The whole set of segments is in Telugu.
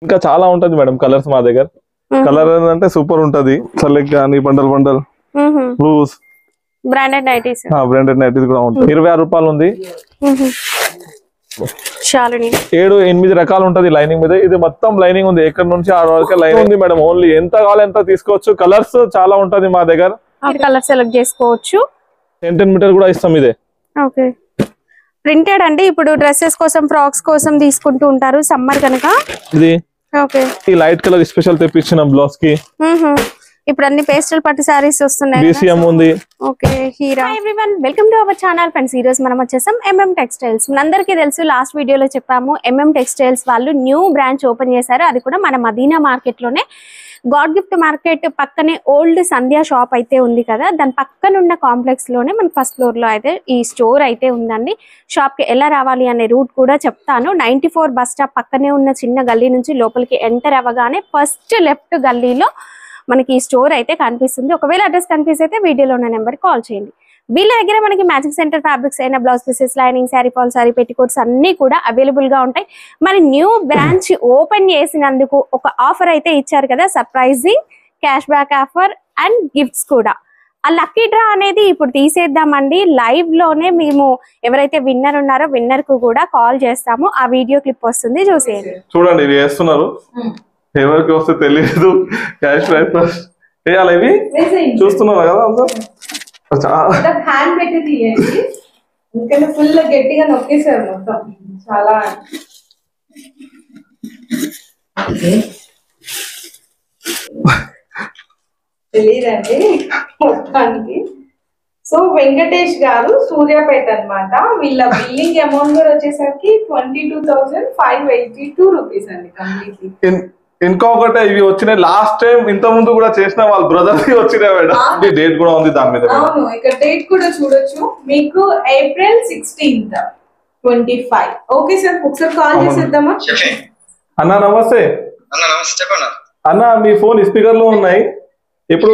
ఇంకా చాలా ఉంటది మేడం కలర్స్ మా దగ్గర. కలర్ అంటే సూపర్ ఉంటది. సెలెక్ట్ గానీ bundle bundle blues branded nighties. Branded nighties కూడా ఉంటుంది. 26 రూపాయలు ఉంది. 7-8 రకాలు ఉంటది లైనింగ్ మీద. ఇది మొత్తం లైనింగ్ ఉంది. ఎక్కడ నుంచి ఆడ వరకు లైనింగ్ ఉంది మేడం. ఓన్లీ ఎంత కావాలి ఎంత తీసుకోవచ్చు. కలర్స్ చాలా ఉంటది మా దగ్గర. కలర్ సెలెక్ట్ చేసుకోవచ్చు. 10 మీటర్ కూడా ఇస్తాం. ఇదే ఓకే ప్రింటెడ్ అండి. ఇప్పుడు డ్రెస్సెస్ కోసం ఫ్రాక్స్ కోసం తీసుకుంటూ ఉంటారు సమ్మర్ కనుక. ఇది ఓకే ఈ లైట్ కలర్ స్పెషల్ తెప్పించిన బ్లౌజ్ కి. ఇప్పుడు అన్ని పేస్టల్ పట్టు సారీస్ వస్తున్నాయి. BCM ఉంది. Okay Heera. Everyone welcome to our channel friends. ఈ రోజు మనం వచ్చేసాం MM టెక్స్టైల్స్. మనందరికీ తెలుసు లాస్ట్ వీడియోలో చెప్పాము MM టెక్స్టైల్స్ వాళ్ళు న్యూ బ్రాంచ్ ఓపెన్ చేశారు. అది కూడా మన మదీనా మార్కెట్ లోనే. గాడ్ గిఫ్ట్ మార్కెట్ పక్కనే ఓల్డ్ సంధ్యా షాప్ అయితే ఉంది కదా, దాని పక్కన ఉన్న కాంప్లెక్స్ లోనే మన ఫస్ట్ ఫ్లోర్ లో అయితే ఈ స్టోర్ అయితే ఉందండి. షాప్ కి ఎలా రావాలి అనే రూట్ కూడా చెప్తాను. 94 బస్ స్టాప్ పక్కనే ఉన్న చిన్న గల్లీ నుంచి లోపలికి ఎంటర్ అవ్వగానే ఫస్ట్ లెఫ్ట్ గల్లీలో మనకి ఈ స్టోర్ అయితే కనిపిస్తుంది. ఒకవేళ అడ్రస్ కన్ఫ్యూజ్ అయితే వీడియోలో ఉన్న నెంబర్ కాల్ చేయండి. వీళ్ళ దగ్గర మనకి మ్యాచింగ్ సెంటర్ ఫ్యాబ్రిక్స్ అయినా blouse pieces, lining, sari fall, sari petticoats అన్ని కూడా అవైలబుల్ గా ఉంటాయి. మరి న్యూ బ్రాంచ్ ఓపెన్ చేసినందుకు ఒక ఆఫర్ అయితే ఇచ్చారు కదా, surprising cash back offer and gifts కూడా. ఆ లక్కీ డ్రా అనేది ఇప్పుడు తీసేద్దామండి. లైవ్ లోనే మేము ఎవరైతే విన్నర్ ఉన్నారో విన్నర్ కు కూడా కాల్ చేస్తాము. ఆ వీడియో క్లిప్ వస్తుంది, చూసేయండి. చూడండి ఇవి వేస్తున్నారు. ఎవరికి వస్తే తెలియదు. క్యాష్ బ్యాక్ వేయాలి. ఇవి చూస్తున్నారు కదా అందరూ. హ్యాండ్ పెట్టి తీయండి, ఎందుకంటే ఫుల్ గట్టిగా నొక్కేసారు మొత్తం. చాలా తెలియదండి మొత్తానికి. సో వెంకటేష్ గారు సూర్యాపేట అన్నమాట. వీళ్ళ బిల్లింగ్ అమౌంట్ కూడా వచ్చేసరికి 22,582 రూపీస్ అండి కంప్లీట్లీ. ఇంకొకటి ఇవి వచ్చినాయి లాస్ట్ టైం ఇంత ముందు కూడా చేసిన వాళ్ళ బ్రదర్ వచ్చినాయి మేడం. డేట్ కూడా ఉంది దాని మీద. అవును, ఇక్కడ డేట్ కూడా చూడొచ్చు మీకు. April 16th 25. ఓకే సార్, ఒకసారి కాల్ చేసేద్దామా? అన్న నమస్తే. అన్న మీ ఫోన్ స్పీకర్ లో ఉన్నాయి. ఇప్పుడు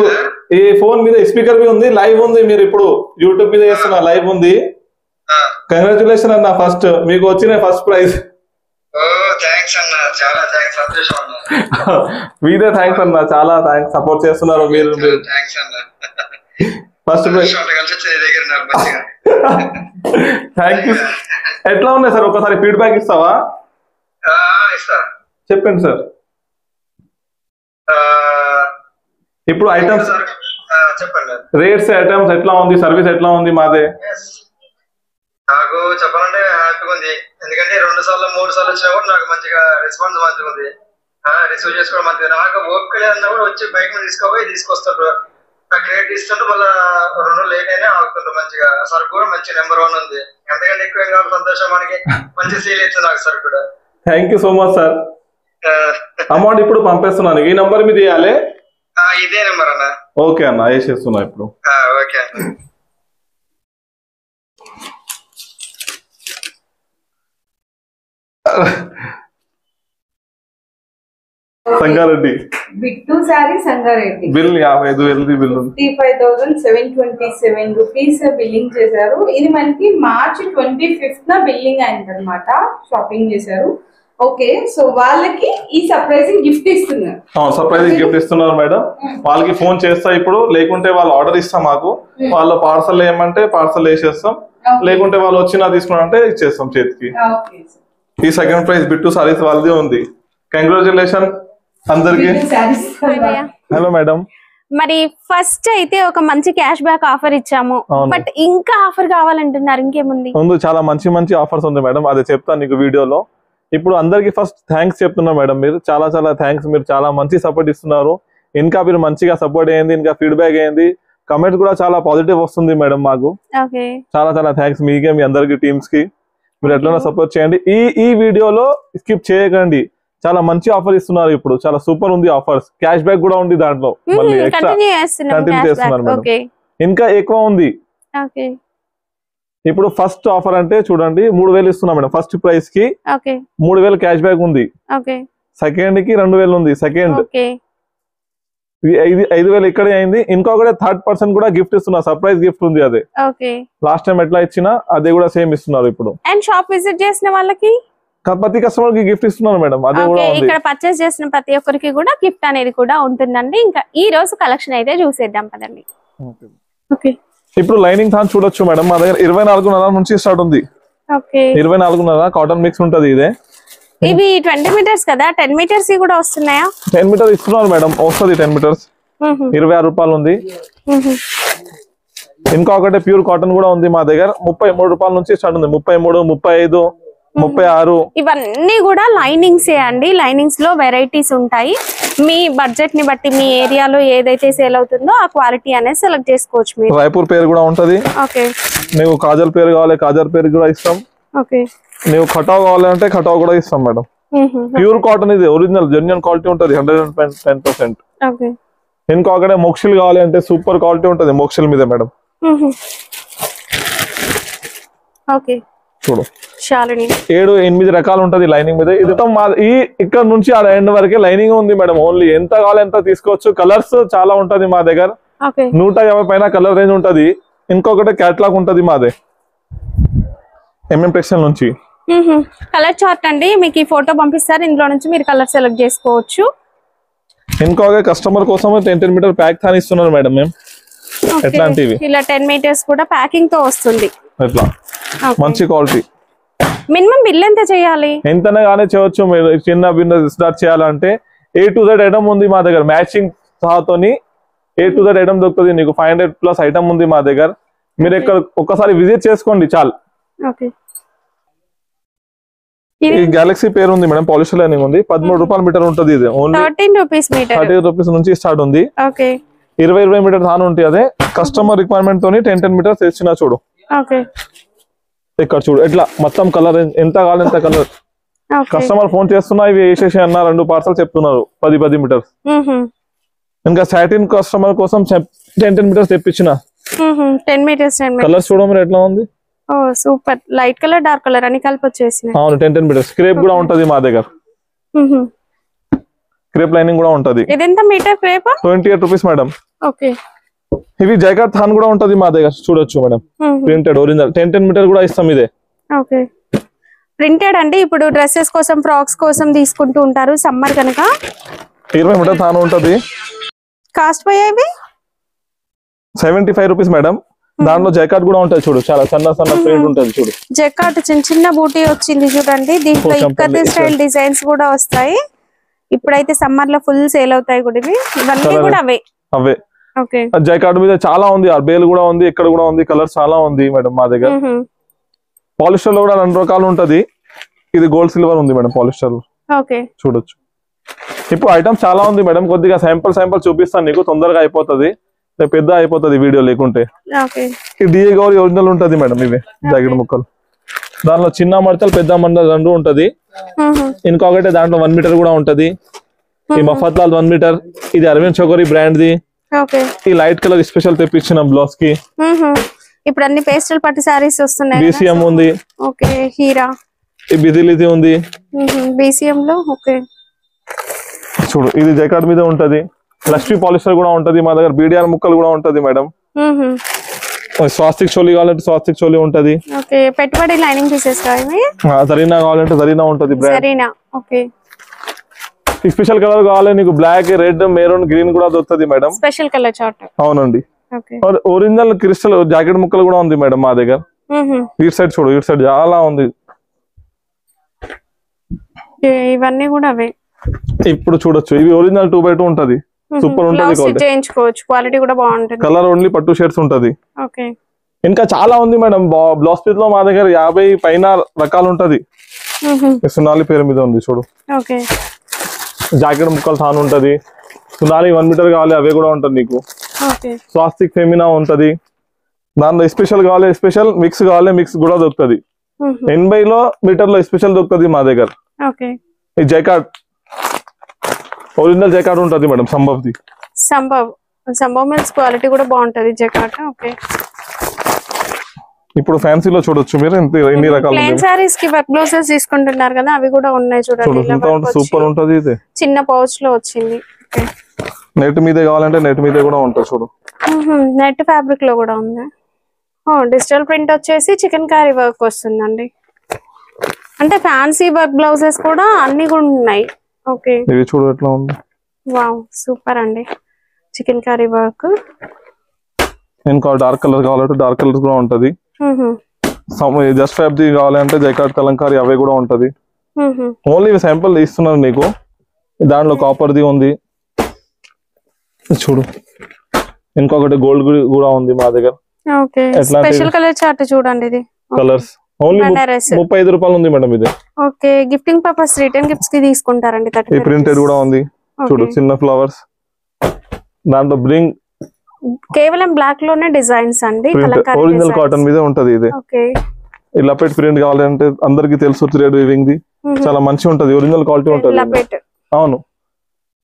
ఈ ఫోన్ మీద స్పీకర్ మీద ఉంది, లైవ్ ఉంది. మీరు ఇప్పుడు యూట్యూబ్ మీద చేస్తున్న లైవ్ ఉంది. కంగ్రాచులేషన్ అన్న, ఫస్ట్ మీకు వచ్చిన ఫస్ట్ ప్రైజ్. మీదే థ్యాంక్స్ అన్న, చాలా థ్యాంక్స్. సపోర్ట్ చేస్తున్నారు మీరు. First prize thank you. ఎట్లా ఉన్నాయి సార్, ఒకసారి ఫీడ్బ్యాక్ ఇస్తావా? చెప్పండి సార్. ఇప్పుడు ఐటమ్స్ చెప్పండి, రేట్స్ ఐటమ్స్ ఎట్లా ఉంది, సర్వీస్ ఎట్లా ఉంది మాదే? నాకు చెప్పాలంటే హ్యాపీగా ఉంది. ఎందుకంటే 2 సార్లు 3 సార్లు వచ్చినా కూడా నాకు మంచిగా రెస్పాన్స్ మంచిగా ఉంది. రిసీవ్ చేసుకోవడం మంచిగా. నాకు ఓపిక లేదన్నా కూడా వచ్చి బైక్ మీద తీసుకుపోయి తీసుకొస్తారు. నాకు రేట్ ఇస్తుంటే మళ్ళీ 2 రోజులు లేట్ అయినా ఆగుతుంటారు. మంచిగా సరుకు కూడా మంచి నెంబర్ 1 ఉంది. ఎంతకంటే ఎక్కువ ఏం కావాలి, సంతోషం. మనకి మంచి సేల్ అవుతుంది నాకు సరుకు కూడా. Thank you so much sir. Amount ఇప్పుడు పంపిస్తున్నాను. ఈ నంబర్ మీద ఇవ్వాలి. ఇదే నెంబర్ అన్న. ఓకే అన్న, వేసేస్తున్నా ఇప్పుడు. ఓకే అన్న. సంగారెడ్డి బిట్టు sorry Sangareddy. Bill 55,000 bill 55,727 rupees billing చేశారు. ఇది మనకి March 25th బిల్లింగ్ అయింది అనమాట. షాపింగ్ చేశారు. ఓకే, సో వాళ్ళకి ఈ సర్ప్రైజింగ్ గిఫ్ట్ ఇస్తున్నారు. సర్ప్రైజింగ్ గిఫ్ట్ ఇస్తున్నారు మేడం. వాళ్ళకి ఫోన్ చేస్తా ఇప్పుడు, లేకుంటే వాళ్ళు ఆర్డర్ ఇస్తాం మాకు. వాళ్ళు పార్సల్ వేయమంటే పార్సల్ వేసేస్తాం, లేకుంటే వాళ్ళు వచ్చినా తీసుకున్నారంటే ఇచ్చేస్తాం చేతికి. ఈ సెకండ్ ప్రైజ్ బిట్టు సారీస్ వాళ్ళది ఉంది. కంగ్రాచులేషన్ అందరికి. Hello madam. మరి ఫస్ట్ అయితే ఒక మంచి క్యాష్ బ్యాక్ ఆఫర్ ఇచ్చాము, బట్ ఇంకా ఆఫర్ కావాలంటున్నారు. ఇంకేముంది? ముందు చాలా మంచి మంచి ఆఫర్స్ ఉంది మేడం, అది చెప్తాను నీకు వీడియోలో. ఇప్పుడు అందరికి ఫస్ట్ థ్యాంక్స్ చెప్తున్నా మేడం. మీరు చాలా చాలా థ్యాంక్స్. మీరు చాలా మంచి సపోర్ట్ ఇస్తున్నారు. ఇంకా మీరు మంచిగా సపోర్ట్ అయ్యింది, ఇంకా ఫీడ్బ్యాక్ అయ్యింది. కమెంట్స్ కూడా చాలా పాజిటివ్ వస్తుంది మేడం మాకు. చాలా చాలా థ్యాంక్స్ మీకే, మీ అందరికి టీమ్స్ కి. మీరు ఎట్లా సపోర్ట్ చేయండి. ఈ వీడియోలో స్కిప్ చేయకండి. చాలా మంచి ఆఫర్ ఇస్తున్నారు ఇప్పుడు. చాలా సూపర్ ఉంది ఆఫర్స్. క్యాష్ బ్యాక్ కూడా ఉంది దాంట్లో. మళ్ళీ ఎక్స్ట్రా కంటిన్యూ చేస్తున్నారు మేడం. ఇంకా ఎక్కువ ఉంది. ఇప్పుడు ఫస్ట్ ఆఫర్ అంటే చూడండి 3,000 ఇస్తున్నా మేడం. ఫస్ట్ ప్రైస్ కి 3,000 క్యాష్ బ్యాక్ ఉంది. సెకండ్ కి 2,000 ఉంది. సెకండ్ 5,000 ఇక్కడే అయింది. ఇంకొకటి 3rd పర్సన్ కూడా గిఫ్ట్ ఇస్తున్నా. సర్ప్రైజ్ గిఫ్ట్ ఉంది. అదే లాస్ట్ టైం ఎట్లా ఇచ్చినా అదే కూడా సేమ్ ఇస్తున్నారు ఇప్పుడు. అండ్ షాప్ విజిట్ చేసిన వాళ్ళకి ప్రతి కస్టమర్ కి గిఫ్ట్ ఇస్తున్నాను మేడం, అదే కూడా ఉంది. ఇక్కడ పర్చేస్ చేసిన ప్రతి ఒక్కరికి కూడా గిఫ్ట్ అనేది కూడా ఉంటుందండి. ఇంకా ఈ రోజు కలెక్షన్ అయితే చూసేద్దాం పదండి. ఓకే, ఇప్పుడు లైనింగ్ థాన్ చూడొచ్చు మేడం, మా దగ్గర 24.5 నుంచి స్టార్ట్ ఉంది. ఓకే, 24.5 కాటన్ మిక్స్ ఉంటది. ఇదే ఇవి 20 మీటర్స్ కదా, 10 మీటర్స్ కూడా వస్తున్నాయా? 10 మీటర్ ఇస్తున్నారు మేడం, వస్తుంది 10 మీటర్స్ 26 రూపాయలు ఉంది. ఇంకొకటి ప్యూర్ కాటన్ కూడా ఉంది మా దగ్గర, 33 రూపాయల నుంచి స్టార్ట్ ఉంది. 33, 35, 36. ఇవన్నీ కూడా లైనింగ్స్ అండి. లైనింగ్స్ లో వెరైటీస్ ఉంటాయి. మీ బడ్జెట్ ని బట్టి మీ ఏరియాలో ఏదైతే సేల్ అవుతుందో ఆ క్వాలిటీ అనేది సెలెక్ట్ చేసుకోవచ్చు మీరు. రాయపూర్ పేరు కూడా ఉంటది. ఓకే, నీవు కాజల్ పేరు కావాలి, కాజల్ పేరు కూడా ఇస్తాం. ఓకే, నీవు కటావ్ కావాలంటే కటావ్ కూడా ఇస్తాం మేడం. ప్యూర్ కాటన్ ఇది, ఒరిజినల్ జెన్యూన్ క్వాలిటీ ఉంటది 110%. ఓకే, ఇంకొకటి మోక్షిల్ కావాలి అంటే సూపర్ క్వాలిటీ ఉంటది మోక్షిల్ మీద మేడం. ఓకే, చూడు శాలిని 7-8 రకాలు ఉంటది లైనింగ్ మీద. ఇది ఈ ఇక్కడ నుంచి ఆ ఎండ్ వరకే లైనింగ్ ఉంది మేడం. ఓన్లీ ఎంత కావాలి ఎంత తీసుకోవచ్చు. కలర్స్ చాలా ఉంటది మా దగ్గర, 150 పైన కలర్ రేంజ్ ఉంటది. ఇంకొకటి క్యాటలాగ్ ఉంటది మాదే MM టెక్స్టైల్ నుంచి. కలర్ చార్ట్ అండి, మీకు ఈ ఫోటో పంపిస్తారు, ఇందులో నుంచి మీరు కలర్ సెలెక్ట్ చేసుకోవచ్చు. ఇంకొక కస్టమర్ కోసం 10 మీటర్ ప్యాక్ థాన్ ఇస్తున్నారు మేడం మేము. ఎట్లాంటివి ఇలా 10 మీటర్స్ కూడా ప్యాకింగ్ తో వస్తుంది. ఎట్లా మంచి క్వాలిటీ. మినిమం బిల్ ఎంత చేయాలి? ఎంతనే కానీ చేయవచ్చు. మీరు చిన్న బిజినెస్ స్టార్ట్ చేయాలంటే A to Z ఐటమ్ ఉంది మా దగ్గర, మ్యాచింగ్ సహాతోని A to Z ఐటమ్ దొరుకుతుంది. నీకు 500+ ఐటమ్ ఉంది మా దగ్గర. మీరు ఇక్కడ ఒక్కసారి విజిట్ చేసుకోండి చాలు. ఈ గెలాక్సీ పేరు ఉంది మేడం, పాలిస్టర్ లైనింగ్ ఉంది. 13 రూపాయల మీటర్ ఉంటుంది. ఇది ఓన్లీ 13 రూపీస్ నుంచి స్టార్ట్ ఉంది. 20 మీటర్ థాన్ ఉంటుంది. అదే కస్టమర్ రిక్వైర్మెంట్ తోని 10 మీటర్స్ ఇచ్చిన చూడు. ఇక్కడ చూడు ఎట్లా మొత్తం కలర్ ఎంత కావాలి ఎంత కలర్. కస్టమర్ ఫోన్ చేస్తున్నా ఇవి వేసేసి అన్న 2 పార్సల్ చెప్తున్నారు 10 మీటర్స్. ఇంకా సాటిన్ కస్టమర్ కోసం 10 మీటర్స్ తెప్పించిన. 10 మీటర్స్ కలర్ చూడ మీరు ఎట్లా ఉంది. Super, light colour dark colour అని కలిపి వచ్చేసి. అవును 10 మీటర్స్. క్రేప్ కూడా ఉంటది మా దగ్గర, క్రేప్ లైనింగ్ కూడా ఉంటది. ఇది ఎంత meter crepe? 28 rupees madam. Okay, ఇవి జైకాట్ థాన్ కూడా ఉంటది మా దగ్గర, చూడొచ్చు మేడం. ప్రింటెడ్ ఒరిజినల్ 10 మీటర్ కూడా ఇస్తాం ఇదే. ఓకే, ప్రింటెడ్ అండి. ఇప్పుడు డ్రెస్సెస్ కోసం ఫ్రాక్స్ కోసం తీసుకుంటూ ఉంటారు సమ్మర్ కనుక. 20 మీటర్ థాన్ ఉంటది. కాస్ట్ పోయేవి 75 రూపీస్ మేడం. దాంట్లో జైకాట్ కూడా ఉంటది చూడు, చాలా సన్న ప్రింట్ ఉంటది చూడు. జైకాట్ చిన్న బూటీ వచ్చింది చూడండి. దీంట్లో ఇక్కతే స్టైల్ డిజైన్స్ కూడా వస్తాయి. ఇప్పుడైతే సమ్మర్ లో ఫుల్ సేల్ అవుతాయి కూడా ఇవి. ఇవన్నీ కూడా అవే. ఓకే, జైకాట్ మీద చాలా ఉంది, బేల్ కూడా ఉంది, ఇక్కడ కూడా ఉంది. కలర్ చాలా ఉంది మేడం మా దగ్గర. పాలిస్టర్ లో కూడా 2 రకాలు ఉంటది. ఇది గోల్డ్ సిల్వర్ ఉంది మేడం పాలిస్టర్. ఓకే, చూడొచ్చు. ఇప్పుడు ఐటమ్ చాలా ఉంది మేడం. కొద్దిగా శాంపుల్ చూపిస్తాను నీకు, తొందరగా అయిపోతుంది, పెద్ద అయిపోతుంది వీడియో లేకుంటే. ఈ డిఏ గౌరీ ఒరిజినల్ ఉంటది మేడం. ఇవి జాకెట్ ముక్కలు, దాంట్లో చిన్న మడతలు పెద్ద మడతలు 2 ఉంటది. ఇంకొకటి దాంట్లో 1 మీటర్ కూడా ఉంటది. ఈ మఫత్లాల్ 1 మీటర్. ఇది అరవింద్ చోకరీ బ్రాండ్ ది. ఈ లైట్ కలర్ స్పెషల్ తెప్పించిన బ్లౌజ్ కి. ఇప్పుడు అన్ని పేస్టల్ పట్టు సారీస్ వస్తున్నాయి. BCM ఉంది. ఓకే, హీరా. ఈ బిజిలిటీ ఉంది BCM లో. ఓకే, చూడు ఇది జైకాట్ మీద ఉంటది. లక్ష్మీ పాలిస్టర్ కూడా ఉంటది మా దగ్గర. BDR ముక్కలు కూడా ఉంటది మేడం. స్వాస్తిక్ చోలీ కావాలంటే స్వాస్తిక్ చోలీ ఉంటది. ఓకే, పెట్టుబడి లైనింగ్ పీసెస్ జరీనా కావాలంటే జరీనా ఉంటది. జరీనా. ఓకే, స్పెషల్ కలర్ కావాలి నీకు, బ్లాక్, రెడ్, మెరూన్, గ్రీన్ కూడా దొరుకుతుంది మేడం. Special colour chart. అవునండి. ఒరిజినల్ క్రిస్టల్ జాకెట్ ముక్కలు కూడా ఉంది మేడం మా దగ్గర. ఇటు సైడ్ చూడు, ఇటు సైడ్ చాలా ఉంది. ఇవన్నీ కూడా అవే. ఇప్పుడు చూడొచ్చు, ఇవి ఒరిజినల్ 2x2 ఉంటది. సూపర్ ఉంటది. చేయించుకోవచ్చు, క్వాలిటీ కూడా బాగుంటుంది. కలర్ ఓన్లీ పట్టు షేడ్స్ ఉంటది. ఓకే, ఇంకా చాలా ఉంది మేడం. బ్లౌజ్ పీస్ లో మా దగ్గర 50 పైన రకాలు ఉంటది. సునాలి పేరు మీద ఉంది చూడు. ఓకే, జాకెట్ ముక్కలు థాన్ ఉంటది. సునాలి 1 మీటర్ కావాలి, అవే కూడా ఉంటది నీకు. స్వాస్తిక్ ఫెమినా ఉంటది. దాంట్లో స్పెషల్ కావాలి స్పెషల్, మిక్స్ కావాలి మిక్స్ కూడా దొరుకుతుంది. 80 మీటర్లో స్పెషల్ దొరుకుతుంది మా దగ్గర. ఈ జైకాట్ ఒరిజినల్ జైకాట్ ఉంటది మేడం, సంభవ్ది. సంభవ్ మిల్స్ క్వాలిటీ కూడా బాగుంటది జైకాట్. ఓకే, ఇప్పుడు ఫ్యాన్సీలో చూడొచ్చు మీరు ఎన్ని రకాలు. ప్లెయిన్ సారీస్ కి వర్క్ బ్లౌజెస్ తీసుకుంటున్నారు కదా, అవి కూడా ఉన్నాయి చూడండి. సూపర్ ఉంటది. ఇది చిన్న పౌచ్ లో వచ్చింది. నెట్ మీదే కావాలంటే నెట్ మీదే కూడా ఉంటుంది చూడు. నెట్ ఫ్యాబ్రిక్ లో కూడా ఉంది. డిజిటల్ ప్రింట్ వచ్చేసి చికెన్ కారీ వర్క్ వస్తుందండి. అంటే ఫ్యాన్సీ వర్క్ బ్లౌజెస్ కూడా అన్ని కూడా ఉన్నాయి. ఓకే, ఇవి చూడు ఎట్లా ఉంది. వావ్ సూపర్ అండి. Chicken curry work. ఇంకా డార్క్ కలర్ కావాలంటే డార్క్ కలర్ కూడా ఉంటది. జస్ట్ ఫ్యాబ్రిక్ కావాలంటే జైకాట్ కలంకారీ అవే కూడా ఉంటది. ఓన్లీ శాంపుల్ ఇస్తున్నాను నీకు. దాంట్లో కాపర్ది ఉంది చూడు. ఇంకొకటి గోల్డ్ కూడా ఉంది మా దగ్గర. ఓకే, స్పెషల్ కలర్ చార్ట్ చూడండి. ఇది కలర్స్ ఓన్లీ 35 రూపాయలు ఉంది మేడం ఇది. Okay, gifting purpose return gifts కి తీసుకుంటారండి. ఈ ప్రింటెడ్ కూడా ఉంది చూడు, చిన్న ఫ్లవర్స్. దాంట్లో బ్రింగ్ కేవలం బ్లాక్ లోనే డిజైన్స్ అండి. ఒరిజినల్ కాటన్ మీద ఉంటది ఇది. ఓకే, ఈ లపెట్ ప్రింట్ కావాలంటే అందరికి తెలుసు, థ్రెడ్ వీవింగ్ ది చాలా మంచిగా ఉంటది, ఒరిజినల్ క్వాలిటీ ఉంటది. అవును,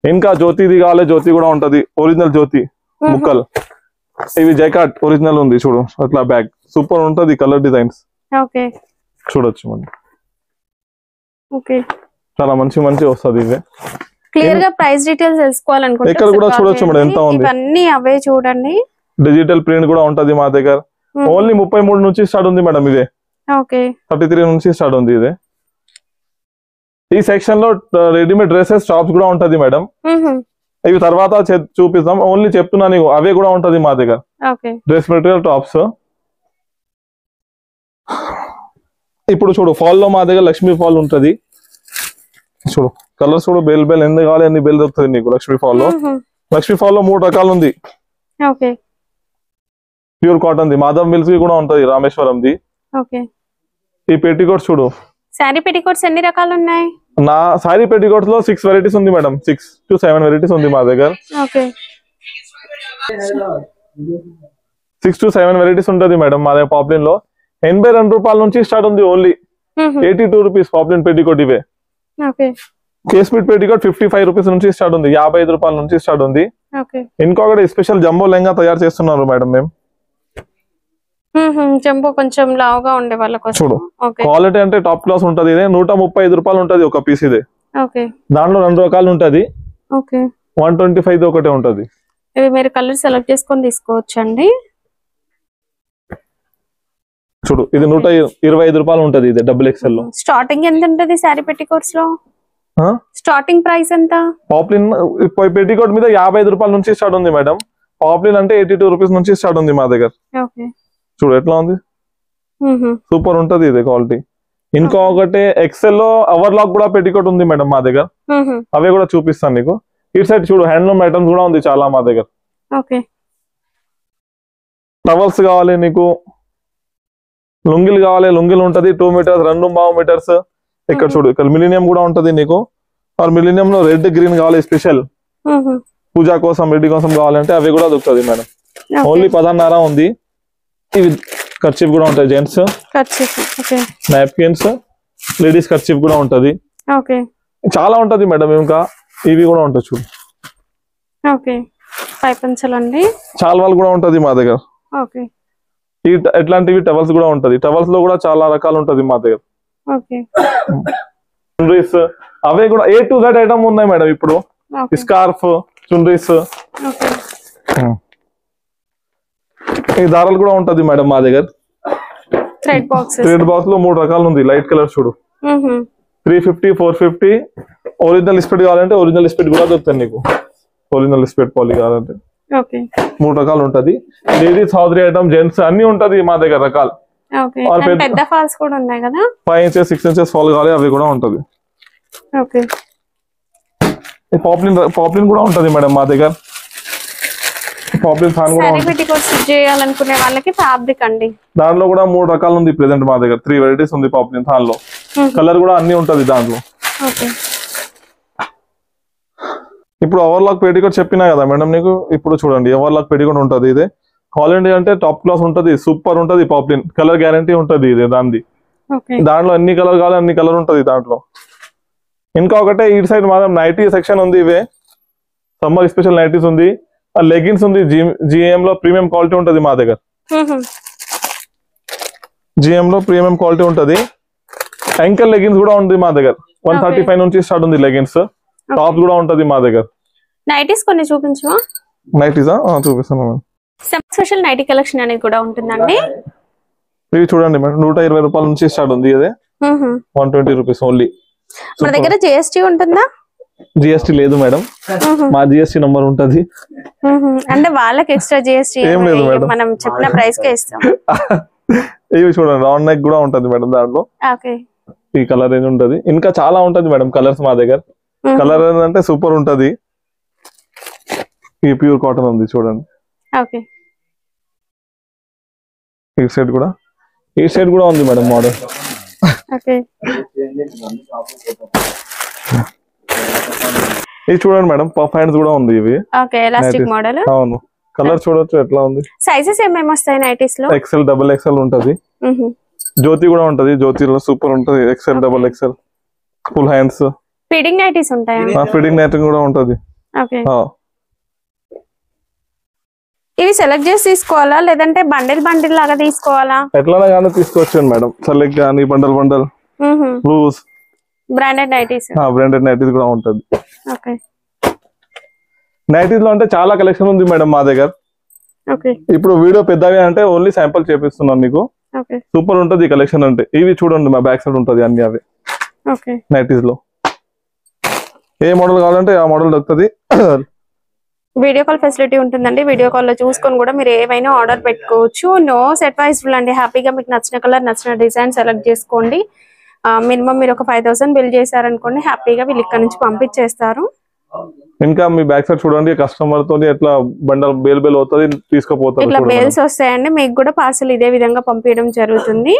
ఇంకా జ్యోతిది కావాలి, జ్యోతి కూడా ఉంటది, ఒరిజినల్ జ్యోతి ముక్కలు. ఇవి జైకాట్ ఒరిజినల్ ఉంది చూడు, అట్లా బ్యాగ్ సూపర్ ఉంటది. కలర్ డిజైన్స్ ఓకే చూడొచ్చు మనం. ఓకే, చాలా మంచి మంచి వస్తుంది. ఇవే క్లియర్ గా ప్రైస్ డీటెయిల్స్ తెలుసుకోవాలనుకుంటే ఇక్కడ కూడా చూడొచ్చు మేడం ఎంత ఉంది. ఇవన్నీ అవే చూడండి. డిజిటల్ ప్రింట్ కూడా ఉంటది మా దగ్గర. ఓన్లీ 33 నుంచి స్టార్ట్ ఉంది మేడం ఇదే. ఓకే, 33 నుంచి స్టార్ట్ ఉంది ఇదే. ఈ సెక్షన్ లో రెడీమేడ్ డ్రెస్సెస్ టాప్స్ కూడా ఉంటది మేడం. ఇవి తర్వాత చూపిస్తాం, ఓన్లీ చెప్తున్నా నీకు అవే కూడా ఉంటది మా దగ్గర. Dress material tops. ఇప్పుడు చూడు ఫాల్ లో మా దగ్గర లక్ష్మీ ఫాల్ ఉంటది చూడు. కలర్స్ కూడా బెల్ బెల్ ఎన్ని కావాలి అన్ని బెల్ దొరుకుతుంది నీకు లక్ష్మీ ఫాల్ లో. లక్ష్మీ ఫాల్ లో 3 రకాలు ఉంది. ప్యూర్ కాటన్ ది, మాధవ్ మిల్స్ కూడా ఉంటది, రామేశ్వరం ది. ఈ పెట్టికోట్స్ చూడు. సారీ పెట్టికోట్స్ ఎన్ని రకాలు ఉన్నాయి? నా సారీ పెట్టికోట్స్ లో 6 వెరైటీస్ ఉంది మేడం. 6 to 7 వెరైటీస్ ఉంది మా దగ్గర. 6 to 7 వెరైటీస్ ఉంటది మేడం మా దగ్గర. పాప్లిన్ లో 82 రూపాయల నుంచి స్టార్ట్ ఉంది. ఓన్లీ 82 రూపీస్ పాప్లిన్ పెట్టికోట్ ఇవే. కేస్మిట్ పెట్టికోట్ 55 రూపీస్ నుంచి స్టార్ట్ ఉంది, 55 రూపాయల నుంచి స్టార్ట్ ఉంది. ఇంకొకటి స్పెషల్ జంబో లెహంగా తయారు చేస్తున్నారు మేడం మేము. జంబో కొంచెం లావుగా ఉండే వాళ్ళ కోసం చూడు, క్వాలిటీ అంటే టాప్ క్లాస్ ఉంటది. ఇదే 135 రూపాయలు ఉంటది ఒక పీస్. ఇదే దాంట్లో 2 రకాలు ఉంటది. 125 ఒకటే ఉంటది. ఇవి మీరు కలర్ సెలెక్ట్ చేసుకొని తీసుకోవచ్చు అండి. చూడు, ఇది 125 రూపాయలు ఉంటది. ఇది డబుల్ ఎక్స్ఎల్ లో. స్టార్టింగ్ ఎంత ఉంటది సారీ పెట్టికోట్స్ లో? స్టార్టింగ్ ప్రైస్ ఎంత? పాప్లిన్ పెట్టికోట్ మీద 55 రూపాయల నుంచి స్టార్ట్ ఉంది మేడం. పాప్లిన్ అంటే 82 రూపీస్ నుంచి స్టార్ట్ ఉంది మా దగ్గర. చూడు ఎట్లా ఉంది, సూపర్ ఉంటది ఇది క్వాలిటీ. ఇంకొకటి ఎక్సెల్ లో అవర్ లాక్ కూడా పెట్టికోట్ ఉంది మేడం మా దగ్గర. అవి కూడా చూపిస్తాను నీకు. ఇటు సైడ్ చూడు, హ్యాండ్లూమ్ ఐటమ్స్ కూడా ఉంది చాలా మా దగ్గర. టవల్స్ కావాలి నీకు, లుంగిలు కావాలి, లుంగిలు ఉంటది 2 మీటర్స్ 2.5 మీటర్స్. ఇక్కడ చూడు, ఇక్కడ మిలీనియం కూడా ఉంటది నీకు. మిలీనియం లో రెడ్ గ్రీన్ కావాలి స్పెషల్ పూజ కోసం, రెడ్డి కోసం కావాలంటే అవి కూడా దొరుకుతుంది మేడం. ఓన్లీ 10.5 ఉంది. ఇవి కర్చీఫ్ కూడా ఉంటాయి, జెంట్స్ నాప్కిన్స్, లేడీస్ కర్చీఫ్ కూడా ఉంటది. చాలా ఉంటది మేడం. ఇంకా ఇవి కూడా ఉంటాయి చూడు, చాలాలు కూడా ఉంటది మా దగ్గర. ఎట్లాంటివి టవల్స్ కూడా ఉంటది. టవల్స్ లో కూడా చాలా రకాలు ఉంటది మా దగ్గర. చుండ్రీస్ అవే కూడా A to Z ఐటమ్ ఉన్నాయి మేడం. ఇప్పుడు స్కార్ఫ్, చుండ్రీస్, ఈ దారాలు కూడా ఉంటది మేడం మా దగ్గర. థ్రెడ్ బాక్స్ లో 3 రకాలు ఉంది. లైట్ కలర్ చూడు, 350, 450. ఒరిజినల్ స్పెడ్ కావాలంటే ఒరిజినల్ స్పెడ్ కూడా దొరుకుతుంది నీకు. ఒరిజినల్ స్పెడ్ పాలి కావాలంటే 3 రకాలు ఉంటది. లేడీస్ హౌజరీ ఐటమ్, జెంట్స్ అన్ని ఉంటది మా దగ్గర రకాలు. పెద్ద ఫాల్స్ కూడా ఉన్నాయి కదా, 5 inches 6 inches ఫాల్ కావాలి అవి కూడా ఉంటది. పాప్లిన్ కూడా ఉంటది మేడం మా దగ్గర. పాప్లిన్ ఫ్యాన్ కూడా చేయాలనుకునే వాళ్ళకి ఫ్యాబ్రిక్ అండి. దాంట్లో కూడా 3 రకాలు ఉంది ప్రెసెంట్ మా దగ్గర. 3 వెరైటీస్ ఉంది పాప్లిన్ ఫ్యాన్ లో. కలర్ కూడా అన్ని ఉంటది దాంట్లో. ఇప్పుడు ఓవర్లాక్ పెట్టికోట్ చెప్పినా కదా మేడం నీకు. ఇప్పుడు చూడండి, ఓవర్లాక్ పెట్టికోట్ ఉంటది. ఇదే క్వాలిటీ అంటే టాప్ క్లాస్ ఉంటది, సూపర్ ఉంటది. పాప్లిన్ కలర్ గ్యారంటీ ఉంటది. ఇదే దాంది. దాంట్లో అన్ని కలర్ కావాలి అన్ని కలర్ ఉంటది దాంట్లో. ఇంకొకటే ఇటు సైడ్ మాత్రం నైటీ సెక్షన్ ఉంది. ఇవే సమ్మర్ స్పెషల్ నైటీస్ ఉంది. లెగిన్స్ ఉంది. GM లో ప్రీమియం క్వాలిటీ ఉంటది మా దగ్గర. GM లో ప్రీమియం క్వాలిటీ ఉంటది. యాంకల్ లెగిన్స్ కూడా ఉంది మా దగ్గర. 135 నుంచి స్టార్ట్ ఉంది లెగిన్స్. టాప్స్ కూడా ఉంటది మా దగ్గర. నైటీస్ కొన్ని చూపించవా? నైటీసా చూపిస్తాను. స్పెషల్ నైటీ కలెక్షన్ అనేది కూడా ఉంటుందండి. ఇవి చూడండి మేడం, 120 రూపాయల నుంచి స్టార్ట్ ఉంది. ఇదే 120 రూపీస్ ఓన్లీ. మన దగ్గర జిఎస్టీ ఉంటుందా? జిఎస్టీ లేదు మేడం, మా జిఎస్టీ నంబర్ ఉంటది. అంటే వాళ్ళకి ఎక్స్ట్రా జిఎస్టీ ఏం లేదు మేడం, మనం చెప్పిన ప్రైస్ కే ఇస్తాం. ఇవి చూడండి రౌండ్ నెక్ కూడా ఉంటది మేడం దాంట్లో. ఓకే, ఈ కలర్ రేంజ్ ఉంటది, ఇంకా చాలా ఉంటది మేడం కలర్స్ మా దగ్గర. కలర్ అంటే సూపర్ ఉంటది. ఈ ప్యూర్ కాటన్ ఉంది చూడండి. ఓకే, ఈ సైడ్ కూడా ఉంది మేడం మోడల్. ఓకే, ఇది చూడండి మేడం పఫ్ హ్యాండ్స్ కూడా ఉంది. ఇవి ఓకే ఎలాస్టిక్ మోడల్. అవును, కలర్ చూడొచ్చు ఎట్లా ఉంది. సైజెస్ ఏమేమి వస్తాయి నైటీస్ లో? ఎక్సెల్, డబుల్ ఎక్సెల్ ఉంటది. జ్యోతి కూడా ఉంటది, జ్యోతిలో సూపర్ ఉంటది. Excel, double excel, full hands. Fitting nighties ఉంటాయా? ఫిట్టింగ్ నైటింగ్ కూడా ఉంటది. ఓకే, ఇవి సెలెక్ట్ చేసి తీసుకోవాలా లేదంటే బండిల్ బండిల్ లాగా తీసుకోవాలా? ఎట్లా గానీ తీసుకోవచ్చు మేడం, సెలెక్ట్ గానీ bundle bundle loose. Branded nighties, branded nighties కూడా ఉంటది. ఓకే, నైటీస్ లో అంటే చాలా కలెక్షన్ ఉంది మేడం మా దగ్గర. ఓకే, ఇప్పుడు వీడియో పెద్దగా అంటే ఓన్లీ శాంపుల్ చేపిస్తున్నాను నీకు. ఓకే, సూపర్ ఉంటది ఈ కలెక్షన్ అంటే. ఇవి చూడండి మా బ్యాక్ సైడ్ ఉంటది అన్ని అవి. ఓకే, నైటీస్ లో ఏ మోడల్ కావాలంటే ఆ మోడల్ దొరుకుతుంది. వీడియో కాల్ ఫెసిలిటీ ఉంటుందండి. వీడియో కాల్ లో చూసుకొని కూడా మీరు ఏవైనా ఆర్డర్ పెట్టుకోవచ్చు. నో సెట్ వైస్ అండి. హ్యాపీగా మీకు నచ్చిన కలర్, నచ్చిన డిజైన్ సెలెక్ట్ చేసుకోండి. మినిమం మీరు ఒక 5000 బిల్ చేశారనుకోండి, హ్యాపీగా వీళ్ళు ఇక్కడ నుంచి పంపించేస్తారు. ఇంకా మీ బ్యాక్ సైడ్ చూడండి, కస్టమర్ తోని ఎట్లా బండల్ బేల్ అవుతుంది, తీసుకుపోతారు. ఇట్లా బేల్స్ వస్తాయండి, మీకు కూడా పార్సల్ ఇదే విధంగా పంపించడం జరుగుతుంది.